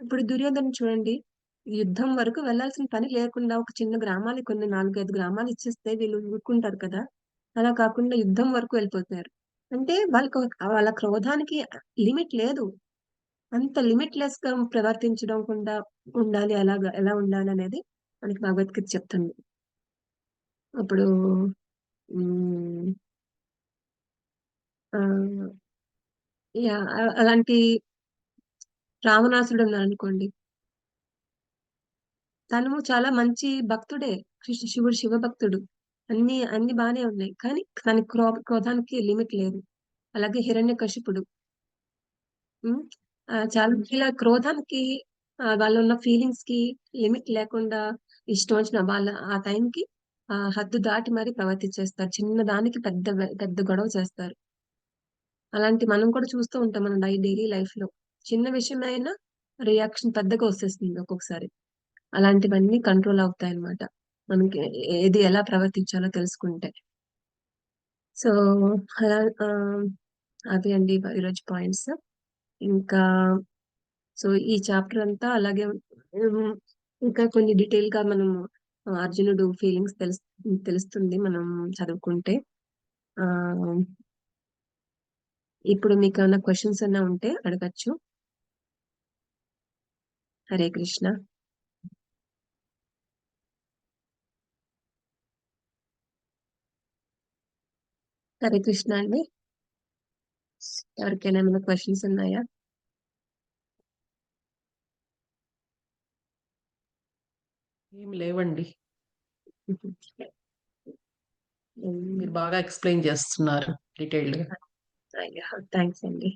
[SPEAKER 1] ఇప్పుడు దుర్యోధన చూడండి, యుద్ధం వరకు వెళ్ళాల్సిన పని లేకుండా ఒక చిన్న గ్రామాలు, కొన్ని 4-5 గ్రామాలు ఇచ్చేస్తే వీళ్ళు ఊరుకుంటారు కదా. అలా కాకుండా యుద్ధం వరకు వెళ్ళిపోతారు. అంటే వాళ్ళ క్రోధానికి లిమిట్ లేదు. అంత లిమిట్లెస్ గా ప్రవర్తించడం కూడా ఉండాలి, అలాగా ఎలా ఉండాలి అనేది మనకి భగవద్గీత చెప్తుంది. అప్పుడు ఉమ్, ఆ, అలాంటి రావణాసుడు ఉన్నాడు అనుకోండి, తను చాలా మంచి భక్తుడే, శివభక్తుడు, అన్ని బానే ఉన్నాయి, కానీ తన క్రోధానికి లిమిట్ లేదు. అలాగే హిరణ్యకశిపుడు ఉమ్, చాలా ఇలా క్రోధానికి, వాళ్ళ ఉన్న ఫీలింగ్స్ కి లిమిట్ లేకుండా ఇష్టం వచ్చిన వాళ్ళ ఆ టైంకి హద్దు దాటి మరి ప్రవర్తించేస్తారు. చిన్న దానికి పెద్ద పెద్ద గొడవ చేస్తారు. అలాంటి మనం కూడా చూస్తూ ఉంటాం మన డైలీ లైఫ్ లో. చిన్న విషయం అయినా రియాక్షన్ పెద్దగా వచ్చేస్తుంది ఒక్కొక్కసారి. అలాంటివన్నీ కంట్రోల్ అవుతాయి అన్నమాట, మనకి ఏది ఎలా ప్రవర్తించాలో తెలుసుకుంటే. సో అలా అవి అండి ఈరోజు పాయింట్స్. ఇంకా సో ఈ చాప్టర్ అంతా అలాగే ఉమ్, ఇంకా కొన్ని డీటెయిల్ గా మనం అర్జునుడు ఫీలింగ్స్ తెలుస్తుంది మనం చదువుకుంటే. ఆ ఇప్పుడు మీకు ఏమైనా క్వశ్చన్స్ అన్నా ఉంటే అడగచ్చు. హరే కృష్ణ. హరే కృష్ణ అండి. ఎవరికైనా ఏమైనా క్వశ్చన్స్ ఉన్నాయా?
[SPEAKER 4] ఏం లేవండి, మీరు బాగా ఎక్స్ప్లెయిన్ చేస్తున్నారు డీటెయిల్డ్ గా.
[SPEAKER 1] థ్యాంక్స్ అండి.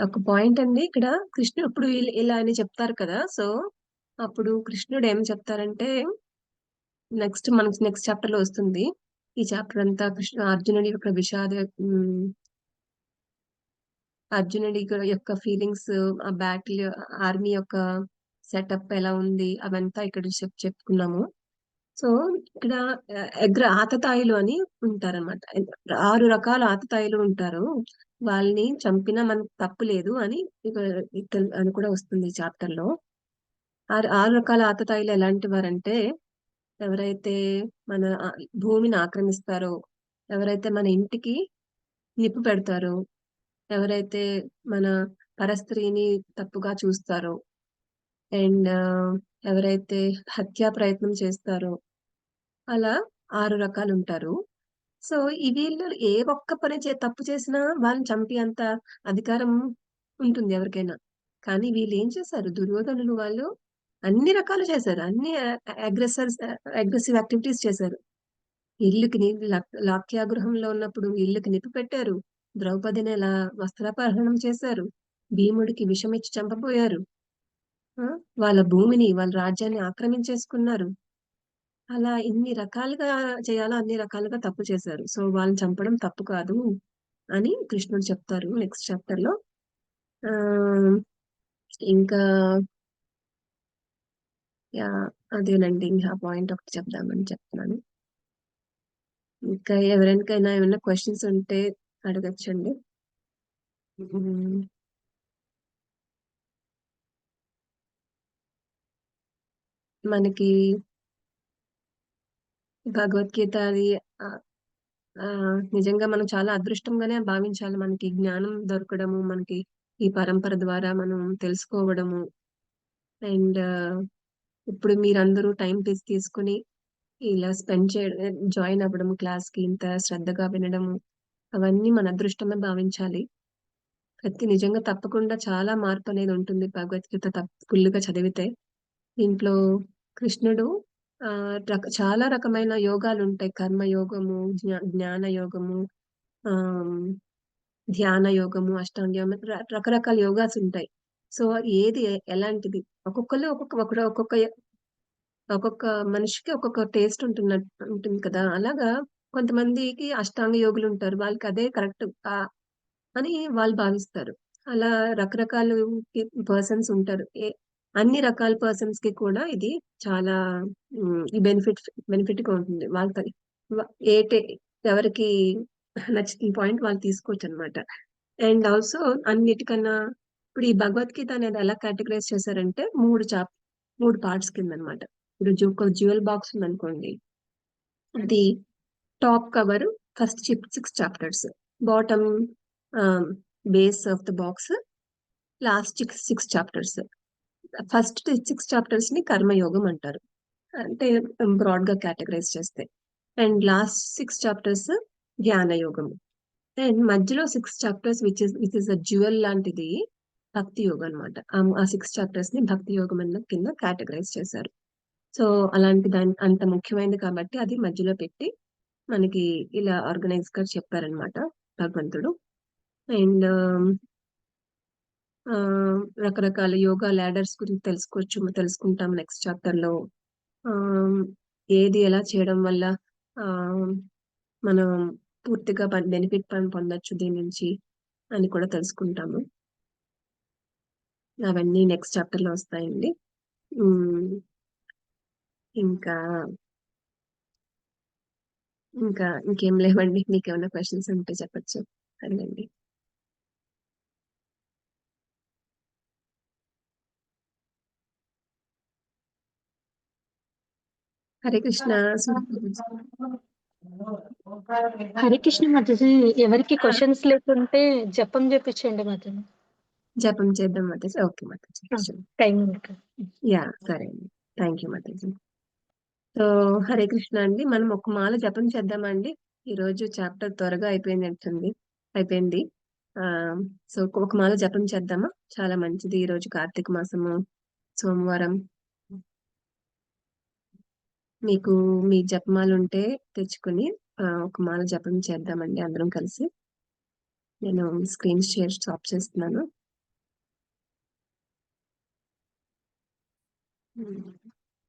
[SPEAKER 1] ఒక పాయింట్ అండి, ఇక్కడ కృష్ణుడు ఇప్పుడు ఇలా అని చెప్తారు కదా. సో అప్పుడు కృష్ణుడు ఏం చెప్తారంటే, మనకి నెక్స్ట్ చాప్టర్ లో వస్తుంది. ఈ చాప్టర్ అంతా అర్జునుడి యొక్క అర్జునుడి యొక్క ఫీలింగ్స్, ఆ బ్యాటిల్, ఆర్మీ యొక్క సెటప్ ఎలా ఉంది, అవంతా ఇక్కడ చెప్పుకున్నాము. సో ఇక్కడ ఆతతాయిలు అని ఉంటారన్నమాట. 6 రకాల ఆతతాయిలు ఉంటారు. వాళ్ళని చంపినా మనకు తప్పు లేదు అని అని కూడా వస్తుంది ఈ చాప్టర్ లో. 6 రకాల ఆతతాయిలు ఎలాంటి వారంటే, ఎవరైతే మన భూమిని ఆక్రమిస్తారో, ఎవరైతే మన ఇంటికి నిప్పు పెడతారో, ఎవరైతే మన పరస్త్రీని తప్పుగా చూస్తారో, అండ్ ఎవరైతే హత్యా ప్రయత్నం చేస్తారో, అలా 6 రకాలు ఉంటారు. సో వీళ్ళు ఏ ఒక్క పని తప్పు చేసినా వాళ్ళని చంపి అంత అధికారం ఉంటుంది ఎవరికైనా. కానీ వీళ్ళు ఏం చేశారు, దుర్యోధనులు వాళ్ళు అన్ని రకాలు చేశారు, అన్ని అగ్రెసివ్ యాక్టివిటీస్ చేశారు. ఇల్లుకి లాక్యాగృహంలో ఉన్నప్పుడు ఇల్లుకి నిప్పు పెట్టారు, ద్రౌపదిని ఎలా వస్త్రాపహరణం చేశారు, భీముడికి విషమిచ్చి చంపబోయారు, వాళ్ళ భూమిని, వాళ్ళ రాజ్యాన్ని ఆక్రమించేసుకున్నారు. అలా ఇన్ని రకాలుగా చేయాలో అన్ని రకాలుగా తప్పు చేశారు. సో వాళ్ళని చంపడం తప్పు కాదు అని కృష్ణుడు చెప్తారు నెక్స్ట్ చాప్టర్ లో. ఆ ఇంకా అదేనండి, ఇంకా పాయింట్ ఒకటి చెప్దామని చెప్తున్నాను. ఇంకా ఎవరికైనా ఏమైనా క్వశ్చన్స్ ఉంటే అడగచ్చండి. మనకి భగవద్గీత అది నిజంగా మనం చాలా అదృష్టంగానే భావించాలి. మనకి జ్ఞానం దొరకడము, మనకి ఈ పరంపర ద్వారా మనం తెలుసుకోవడము. అండ్ ఇప్పుడు మీరందరూ టైం తీసుకుని ఇలా స్పెండ్ చేయడం, జాయిన్ అవ్వడం క్లాస్‌కి, ఇంత శ్రద్ధగా వినడము, అవన్నీ మన అదృష్టమే భావించాలి. నిజంగా తప్పకుండా చాలా మార్పనేది ఉంటుంది భగవద్గీత ఫుల్‌గా చదివితే. దీంట్లో కృష్ణుడు చాలా రకమైన యోగాలుంటాయి. కర్మ యోగము, జ్ఞాన యోగము, ఆహ్, ధ్యాన యోగము, అష్టాంగ యోగం, రకరకాల యోగాస్ ఉంటాయి. సో, ఏది ఎలాంటిది ఒక్కొక్కళ్ళు ఒక్కొక్క మనిషికి ఒక్కొక్క టేస్ట్ ఉంటుంది కదా! అలాగా కొంతమందికి అష్టాంగ యోగులుంటారు. వాళ్ళకి అదే కరెక్ట్ అని వాళ్ళు భావిస్తారు. అలా రకరకాల పర్సన్స్ ఉంటారు. అన్ని రకాల పర్సన్స్‌కి కూడా ఇది చాలా ఈ బెనిఫిట్‌గా ఉంటుంది. వాళ్ళకి వ ఏ టే ఎవరికి నచ్చిన పాయింట్ వాళ్ళు తీసుకోవచ్చనమాట. అండ్ ఆల్సో అన్నిటికన్నా ఇప్పుడు ఈ భగవద్గీత అనేది ఎలా కేటగరైజ్ చేశారంటే 3 పార్ట్స్ కిందనమాట. ఇప్పుడు ఒక జ్యువెల్ బాక్స్ ఉందనుకోండి. అది top cover first 6 chapters. Bottom base of the box last 6 chapters. First 6 chapters ని కర్మయోగం అంటారు. అంటే బ్రాడ్ గా కేటగరైజ్ చేస్తే. అండ్ లాస్ట్ 6 చాప్టర్స్ జ్ఞాన యోగం. అండ్ మధ్యలో 6 chapters which is a jewel లాంటిది భక్తి యోగం అనమాట. ఆ 6 చాప్టర్స్ ని భక్తి యోగం అన్న కింద కేటగరైజ్ చేశారు. సో అలాంటి అంత ముఖ్యమైనది కాబట్టి అది మధ్యలో పెట్టి మనకి ఇలా ఆర్గనైజ్ గా చెప్పారనమాట భగవంతుడు. అండ్ రకరకాల యోగా లాడర్స్ గురించి తెలుసుకుంటాం నెక్స్ట్ చాప్టర్ లో. ఏది ఎలా చేయడం వల్ల మనం పూర్తిగా బెనిఫిట్ పొందొచ్చు దీని నుంచి అని కూడా తెలుసుకుంటాము. అవన్నీ నెక్స్ట్ చాప్టర్ లో వస్తాయండి. ఇంకా ఇంకేం లేవండి. మీకు ఏమైనా క్వశ్చన్స్ ఉంటే చెప్పచ్చు, అడగండి. హరే కృష్ణ.
[SPEAKER 6] హరే కృష్ణ మాతాజీ. ఎవరికి క్వశ్చన్స్ లేకుంటే జపం చేపించండి మాతాజీ.
[SPEAKER 1] జపం చేద్దాం మాతాజీ. ఓకే మాతాజీ.
[SPEAKER 6] టైం ఉంది.
[SPEAKER 1] యా సరే అండి. Thank you Mataji. So Hare Krishna అండి. మనం ఒక మాల జపం చేద్దామండి. ఈ రోజు చాప్టర్ త్వరగా అయిపోయింది. సో ఒక మాల జపం చేద్దామా? చాలా మంచిది. ఈ రోజు కార్తీక మాసము సోమవారం. మీకు మీ జపమాల ఉంటే తెచ్చుకుని ఒక మాల జపం చేద్దామండి అందరం కలిసి. నేను స్క్రీన్ షేర్ స్టాప్ చేస్తున్నాను.